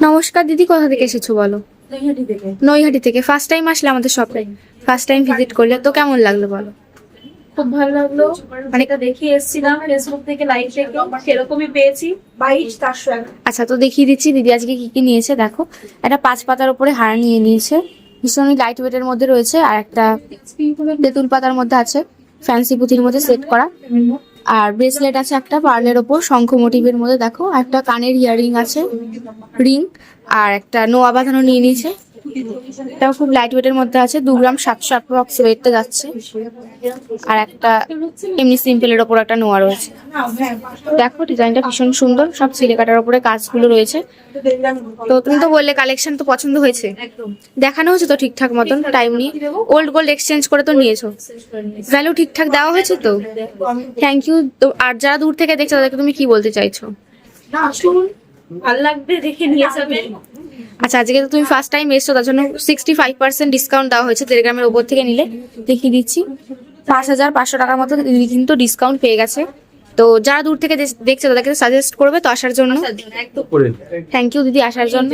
নমস্কার দিদি, কোথা থেকে এসেছো বলো? নৈহাটি থেকে। নৈহাটি থেকে ফার্স্ট টাইম আসলে আমাদের শপে? ফার্স্ট টাইম ভিজিট করলে তো কেমন লাগলো বলো? খুব ভালো লাগলো, মানে এটা দেখে এসেছিলাম ফেসবুক থেকে, লাইভ থেকে, সেরকমই পেয়েছি। 22,401। আচ্ছা, তো দেখিয়ে দিচ্ছি দিদি আজকে কি কি নিয়েছে। দেখো, একটা 5 পাতার উপরে হার নিয়ে নিয়েছে, ভীষণই লাইট ওয়েটের মধ্যে রয়েছে। আর একটা তেঁতুল পাতার মধ্যে আছে, ফ্যান্সি পুঁথির মধ্যে সেট করা। আর ব্রেসলেট আছে একটা পার্লের ওপর শঙ্খ মোটিভের মধ্যে। দেখো, একটা কানের ইয়াররিং আছে, রিং, আর একটা নোয়া বাঁধানো নিয়ে নিয়েছে। এটাও খুব লাইট ওয়েটের মধ্যে আছে, 2 গ্রাম 700 অ্যাপ্রক্স ওয়েটটা যাচ্ছে। আর একটা এমনি সিম্পলের ওপর একটা নোয়া রয়েছে। দেখো, ডিজাইনটা ভীষণ সুন্দর, সব সিলে কাটার উপরে কাজগুলো রয়েছে। তো তুমি তো বললে কালেকশন তো পছন্দ হয়েছে, দেখানো হয়েছে তো ঠিকঠাক মতন টাইম নিয়ে? ওল্ড গোল্ড এক্সচেঞ্জ করে তো নিয়েছো, ভ্যালু ঠিকঠাক দেওয়া হয়েছে তো? Thank you. তো আর যারা দূর থেকে দেখছো তাদেরকে তুমি কি বলতে চাইছো? না, আসুন, ভালো লাগবে, দেখে নিয়ে যাবেন। আচ্ছা, আজকে তো তুমি ফার্স্ট টাইম এসছো, তার জন্য 65% ডিসকাউন্ট দেওয়া হয়েছে 1.5 গ্রামের ওপর থেকে নিলে। দেখিয়ে দিচ্ছি, 5,500 টাকার মতো কিন্তু ডিসকাউন্ট পেয়ে গেছে। তো যারা দূর থেকে দেখছে তাদেরকে সাজেস্ট করবে তো আসার জন্য। একদম। থ্যাংক ইউ দিদি আসার জন্য।